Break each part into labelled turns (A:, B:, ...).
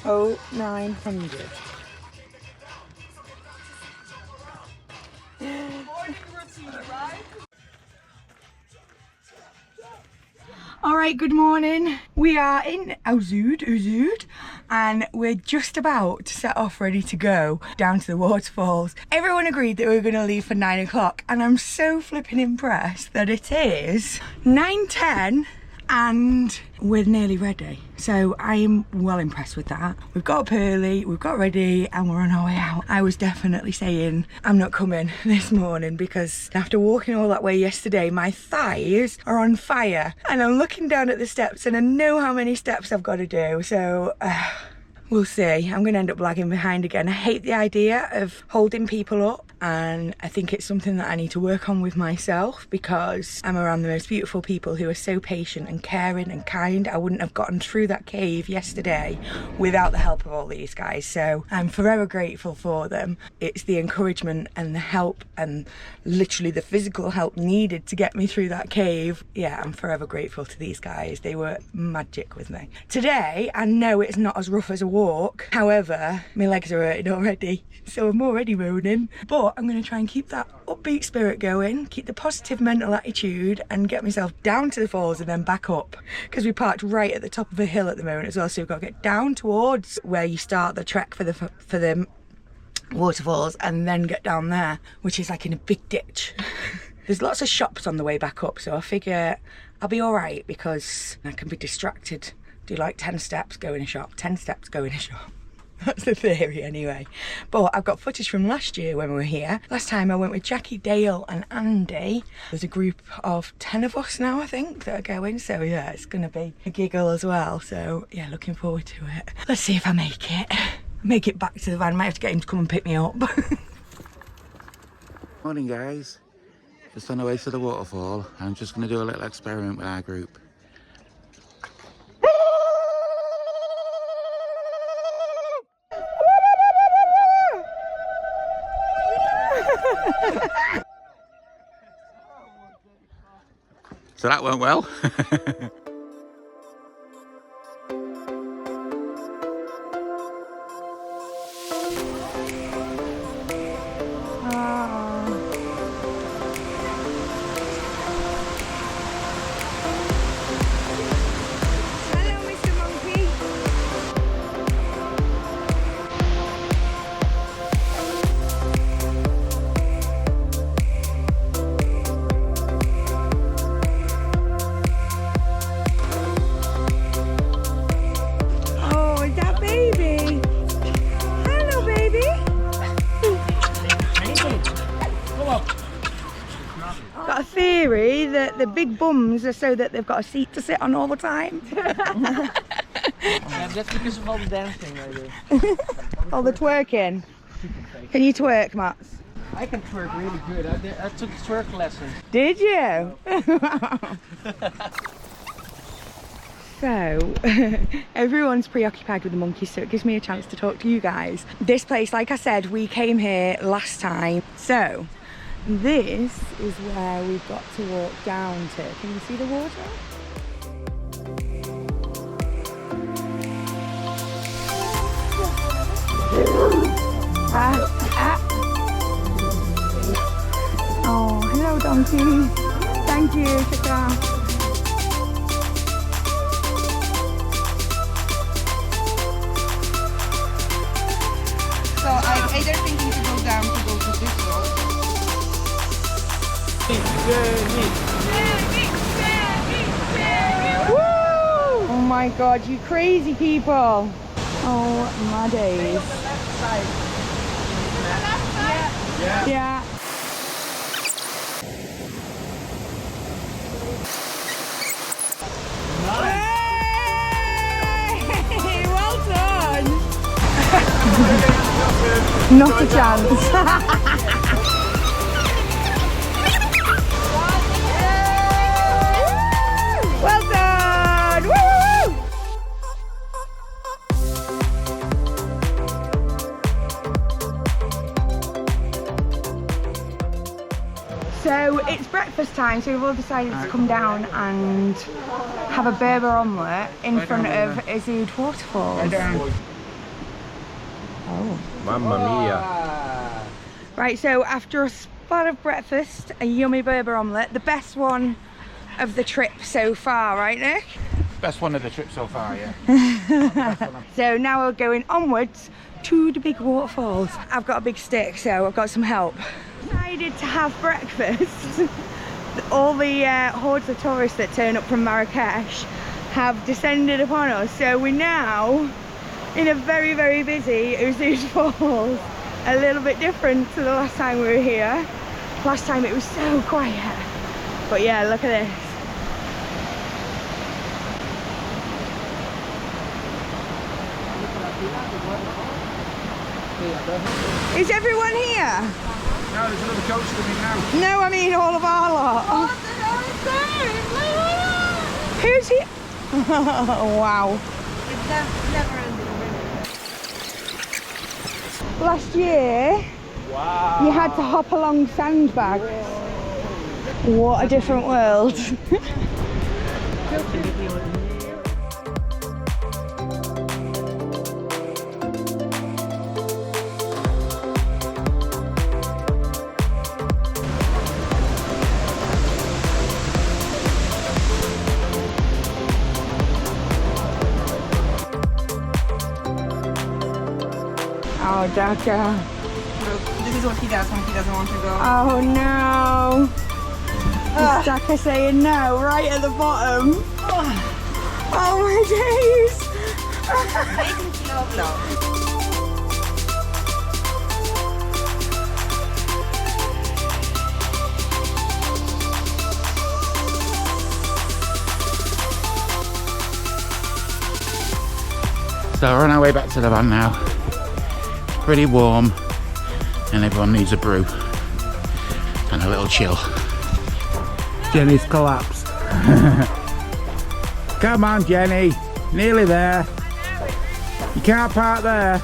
A: 0900. Alright, good morning. We are in Ouzoud, and we're just about to set off ready to go down to the waterfalls. Everyone agreed that we were going to leave for 9 o'clock, and I'm so flipping impressed that it is 9:10 and we're nearly ready. So I am well impressed with that. We've got up early, we've got ready, and we're on our way out. I was definitely saying I'm not coming this morning because after walking all that way yesterday, my thighs are on fire, and I'm looking down at the steps and I know how many steps I've got to do. So we'll see. I'm going to end up lagging behind again. I hate the idea of holding people up, and I think it's something that I need to work on with myself because I'm around the most beautiful people who are so patient and caring and kind. I wouldn't have gotten through that cave yesterday without the help of all these guys, so I'm forever grateful for them. It's the encouragement and the help and literally the physical help needed to get me through that cave. Yeah, I'm forever grateful to these guys. They were magic with me. Today, I know it's not as rough as a walk, however, my legs are hurting already, so I'm already moaning. But I'm going to try and keep that upbeat spirit going, keep the positive mental attitude, and get myself down to the falls and then back up, because we parked right at the top of a hill at the moment as well, so we've got to get down towards where you start the trek for the waterfalls and then get down there, which is like in a big ditch. There's lots of shops on the way back up, so I figure I'll be all right because I can be distracted. Do like 10 steps, go in a shop, 10 steps, go in a shop. That's the theory anyway. But I've got footage from last year when we were here. Last time I went with Jackie, Dale and Andy. There's a group of 10 of us now, I think, that are going. So yeah, it's going to be a giggle as well. So yeah, looking forward to it. Let's see if I make it. Make it back to the van. Might have to get him to come and pick me up.
B: Morning guys. Just on the way to the waterfall. I'm just going to do a little experiment with our group. So that went well.
A: Got a theory that the big bums are so that they've got a seat to sit on all the time.
C: Yeah, that's because of all the dancing I do.
A: All the twerking. Can you twerk, Mats?
C: I can twerk really good. I took twerk lessons.
A: Did you? So, everyone's preoccupied with the monkeys, so it gives me a chance to talk to you guys. This place, like I said, we came here last time. So, this is where we've got to walk down to. Can you see the water? Oh, hello donkey. Thank you, Chaka. So I'm either thinking to go down to go to this road. Woo! Oh my god, you crazy people. Oh my days. Yeah. Hey, well done. Not a chance. Well done! Woo! So it's breakfast time, so we've all decided to come down and have a Berber omelette in front of Ouzoud Waterfalls. Oh.
D: Mamma mia.
A: Right, so after a spot of breakfast, a yummy Berber omelette, the best one of the trip so far, right, Nick?
B: Best one of the trip so far, yeah.
A: So now we're going onwards to the big waterfalls. I've got a big stick, so I've got some help. Decided to have breakfast. All the hordes of tourists that turn up from Marrakesh have descended upon us, so we're now in a very, very busy Ouzoud Falls. A little bit different to the last time we were here. Last time it was so quiet. But yeah, look at this. Is everyone here?
B: No, there's another coach coming now.
A: No, I mean all of our lot. Who's here? Wow. Last year,
D: Wow.
A: you had to hop along sandbags. What a different world. Oh, Daka.
C: This is what he does when he doesn't want to go.
A: Oh no. Is Daka saying no right at the bottom? Oh my days.
B: So we're on our way back to the van now. Pretty warm, and everyone needs a brew and a little chill.
D: Jenny's collapsed.
B: Come on, Jenny, nearly there. You can't park there.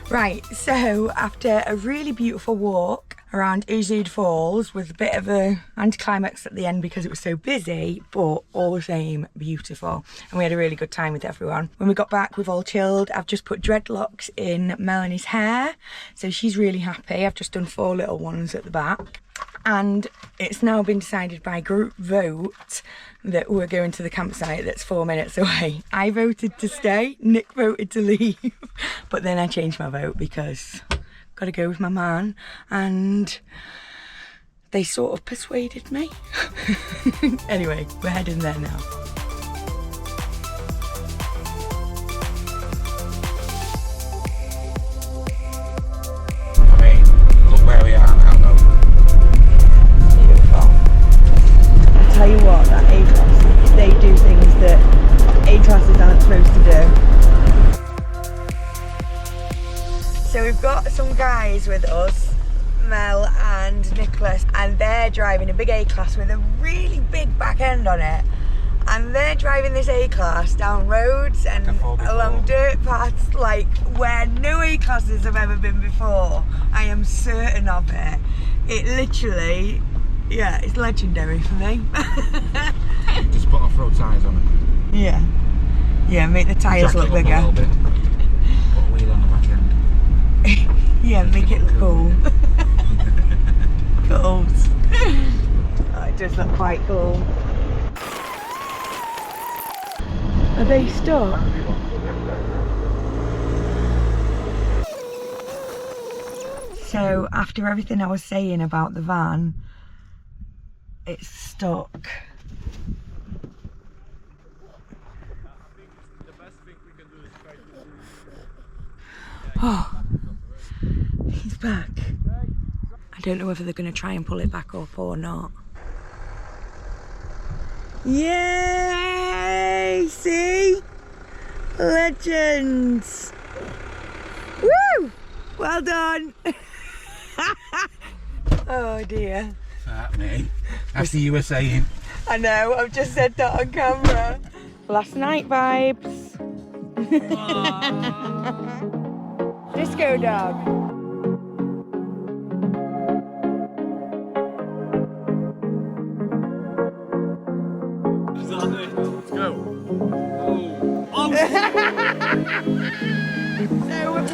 A: Right, so after a really beautiful walk around Ouzoud Falls with a bit of a anticlimax at the end because it was so busy, but all the same beautiful, and we had a really good time with everyone. When we got back, we've all chilled. I've just put dreadlocks in Melanie's hair, so she's really happy. I've just done 4 little ones at the back, and it's now been decided by group vote that we're going to the campsite that's 4 minutes away. I voted to stay, Nick voted to leave, but then I changed my vote because got to go with my man, and they sort of persuaded me. Anyway, we're heading there now.
B: I mean, look where we are now though.
A: Beautiful. I tell you what, that A-class, they do things that A-classes aren't supposed to do. So we've got some guys with us, Mel and Nicholas, and they're driving a big A-class with a really big back end on it. And they're driving this A-class down roads and along dirt paths like where no A-classes have ever been before. I am certain of it. It literally, yeah, it's legendary for me.
B: Just put off-road tyres on it.
A: Yeah. Yeah, make the tyres look bigger.
B: A little bit. Put a wheel on the back end.
A: Yeah, make it look cool. Cool. Oh, it does look quite cool. Are they stuck? So after everything I was saying about the van, it's stuck. Oh, he's back. I don't know whether they're going to try and pull it back up or not. Yay! See? Legends! Woo! Well done! Oh dear.
B: That me. That's the you were saying.
A: I know, I've just said that on camera. Last night vibes. Disco dog.
D: Let's go. Oh.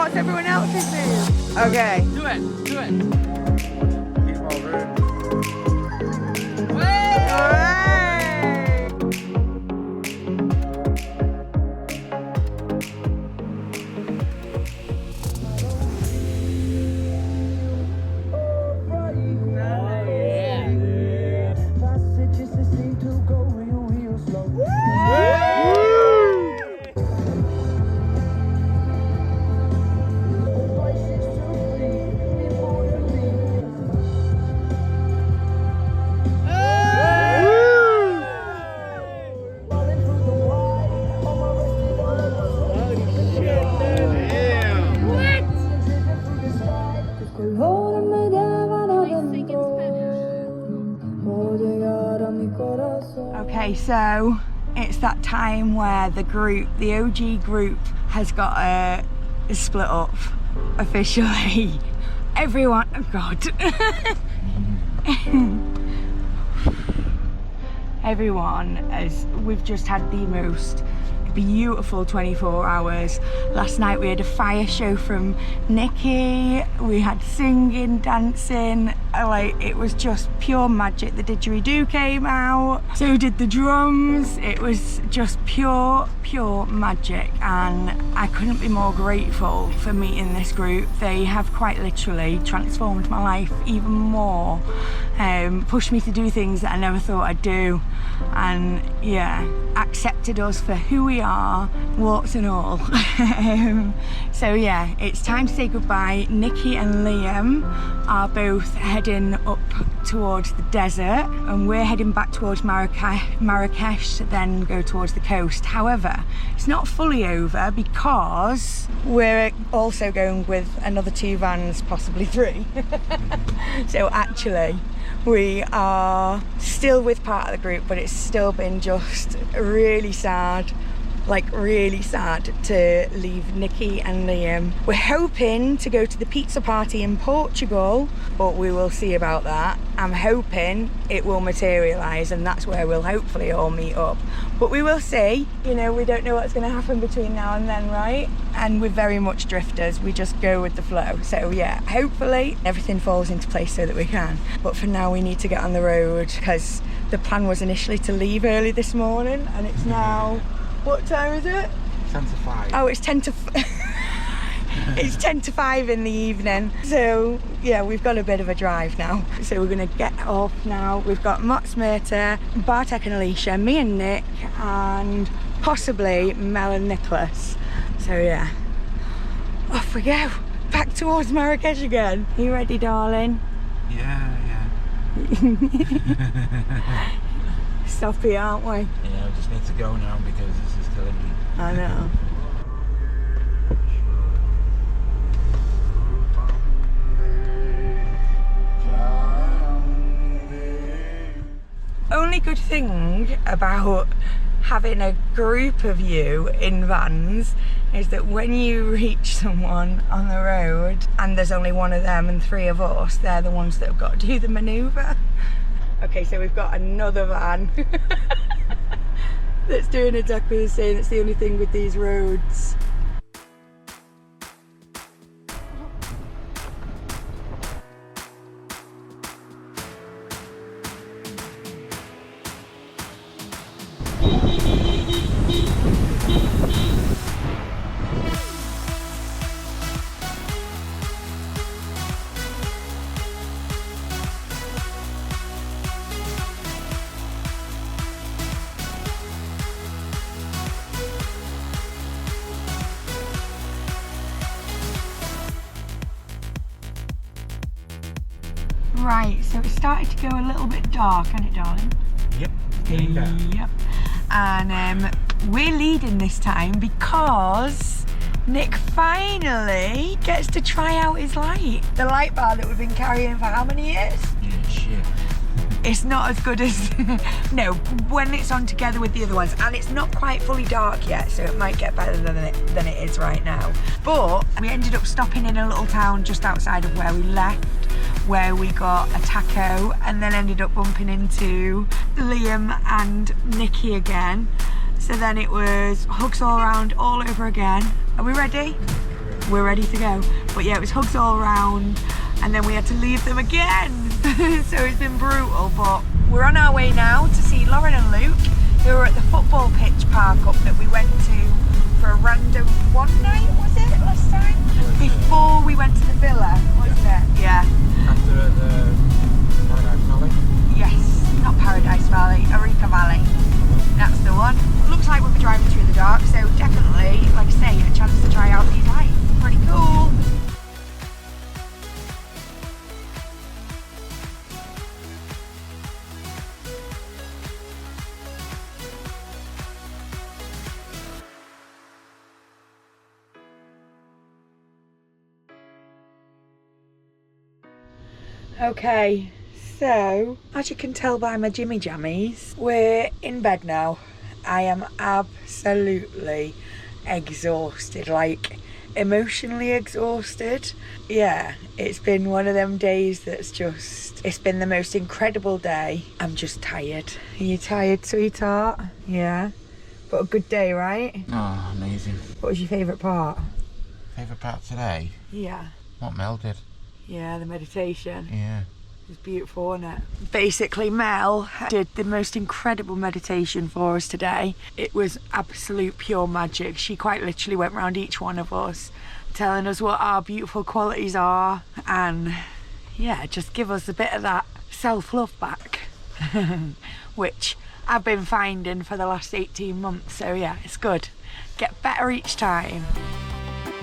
A: what's everyone else's move? Okay.
C: Do it. Do it.
A: Alright. Okay, so it's that time where the group, the OG group, has got split up officially. Everyone, oh God. Everyone, as we've just had the most beautiful 24 hours. Last night we had a fire show from Niki, we had singing, dancing, like it was just pure magic. The didgeridoo came out, so did the drums. It was just pure magic, and I couldn't be more grateful for meeting this group. They have quite literally transformed my life even more, pushed me to do things that I never thought I'd do, and yeah, accepted us for who we are, warts and all. So yeah, it's time to say goodbye. Niki and Liam are both heading up towards the desert, and we're heading back towards Marrakesh to then go towards the coast. However, it's not fully over because we're also going with another 2 vans, possibly 3. So actually we are still with part of the group, but it's still been just really sad, like really sad to leave Niki and Liam. We're hoping to go to the pizza party in Portugal, but we will see about that. I'm hoping it will materialise, and that's where we'll hopefully all meet up, but we will see. You know, we don't know what's going to happen between now and then, right? And we're very much drifters, we just go with the flow. So yeah, hopefully everything falls into place so that we can, but for now we need to get on the road, because the plan was initially to leave early this morning, and it's now, what time is it?
D: 10 to 5.
A: Oh, it's 10 to it's 10 to 5 in the evening. So yeah, we've got a bit of a drive now. So we're gonna get off now. We've got Mots, Myrta, Bartek and Alicia, me and Nick, and possibly Mel and Nicholas. So yeah, off we go. Back towards Marrakesh again. Are you ready, darling?
B: Yeah.
A: Soppy, aren't we?
B: Yeah, we just need to go now because this is killing me.
A: I know. Only good thing about having a group of you in vans is that when you reach someone on the road and there's only one of them and 3 of us, they're the ones that have got to do the manoeuvre. Okay, so we've got another van that's doing exactly the same. That's the only thing with these roads. Right, so it started to go a little bit dark, hasn't it, darling?
B: Yep.
A: Yep. And we're leading this time because Nick finally gets to try out his light. The light bar that we've been carrying for how many years?
B: Yeah, shit.
A: It's not as good as, no, when it's on together with the other ones, and it's not quite fully dark yet, so it might get better than it is right now. But we ended up stopping in a little town just outside of where we left, where we got a taco, and then ended up bumping into Liam and Niki again. So then it was hugs all around all over again. Are we ready? we're ready to go. But yeah, it was hugs all around, and then we had to leave them again. So it's been brutal, but we're on our way now to see Lauren and Luke, who were at the football pitch park up that we went to for a random one night, was it, last time? Before we went to the villa, wasn't it? Yeah.
D: After the Paradise Valley?
A: Yes, not Paradise Valley, Eureka Valley. That's the one. Looks like we'll be driving through the dark, so definitely, like I say, a chance to try out these hikes. Pretty cool. Okay, so as you can tell by my jimmy jammies, we're in bed now. I am absolutely exhausted, like emotionally exhausted. Yeah, it's been one of them days that's just, it's been the most incredible day. I'm just tired. Are you tired, sweetheart? Yeah, but a good day, right?
B: Oh, amazing.
A: What was your favourite part?
B: Favourite part today?
A: Yeah.
B: What Mel did.
A: Yeah, the meditation.
B: Yeah.
A: It was beautiful, wasn't it? Basically, Mel did the most incredible meditation for us today. It was absolute pure magic. She quite literally went round each one of us, telling us what our beautiful qualities are, and yeah, just give us a bit of that self-love back, which I've been finding for the last 18 months. So yeah, it's good. Get better each time.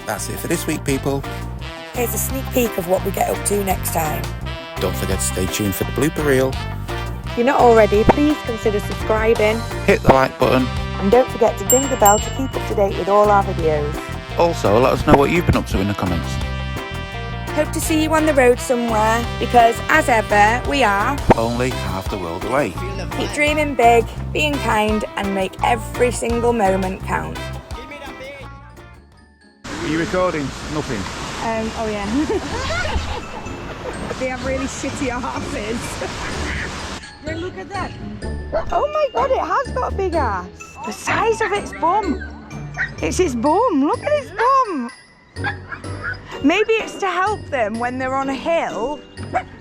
B: That's it for this week, people.
A: Here's a sneak peek of what we get up to next time.
B: Don't forget to stay tuned for the blooper reel.
A: If you're not already, please consider subscribing.
B: Hit the like button.
A: And don't forget to ding the bell to keep up to date with all our videos.
B: Also, let us know what you've been up to in the comments.
A: Hope to see you on the road somewhere, because as ever, we are
B: Only half the world away.
A: keep dreaming big, being kind, and make every single moment count.
B: Are you recording? Nothing.
A: Oh yeah. They have really shitty asses. Yeah, look at that. Oh my god, it has got a big ass. The size of its bum. It's its bum. Look at its bum. Maybe it's to help them when they're on a hill.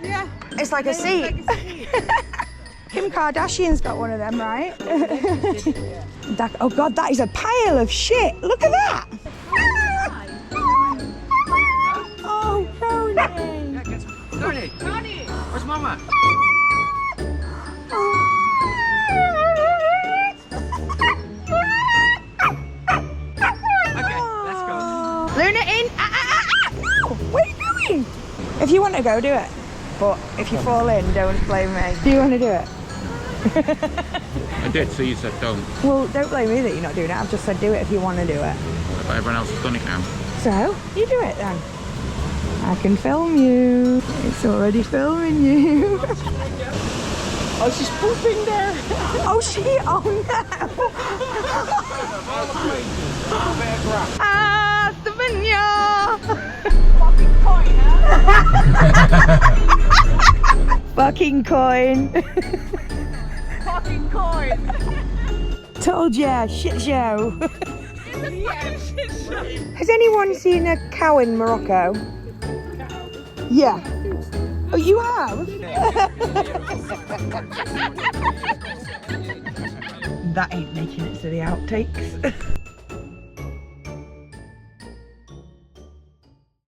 A: Yeah. It's like a seat. Kim Kardashian's got one of them, right? Oh god, that is a pile of shit. Look at that. Oh, Tony.
C: Tony! Tony! Where's Mama? Okay, let's go.
A: Luna in! No! Where are you going? If you want to go, do it. But if you fall in, don't blame me. Do you want to do it?
B: I did, so you said don't.
A: Well, don't blame me that you're not doing it. I've just said do it if you want to do it.
B: But everyone else has done it now.
A: So, you do it then. I can film you. It's already filming you.
C: Oh, she's pooping there!
A: Oh, oh no! Ah, Slovenia! Fucking coin, huh? Fucking coin. Fucking coin. Told ya, shit show. Yeah, shit show. Has anyone seen a cow in Morocco? Yeah. Oh, you have? That ain't making it to the outtakes.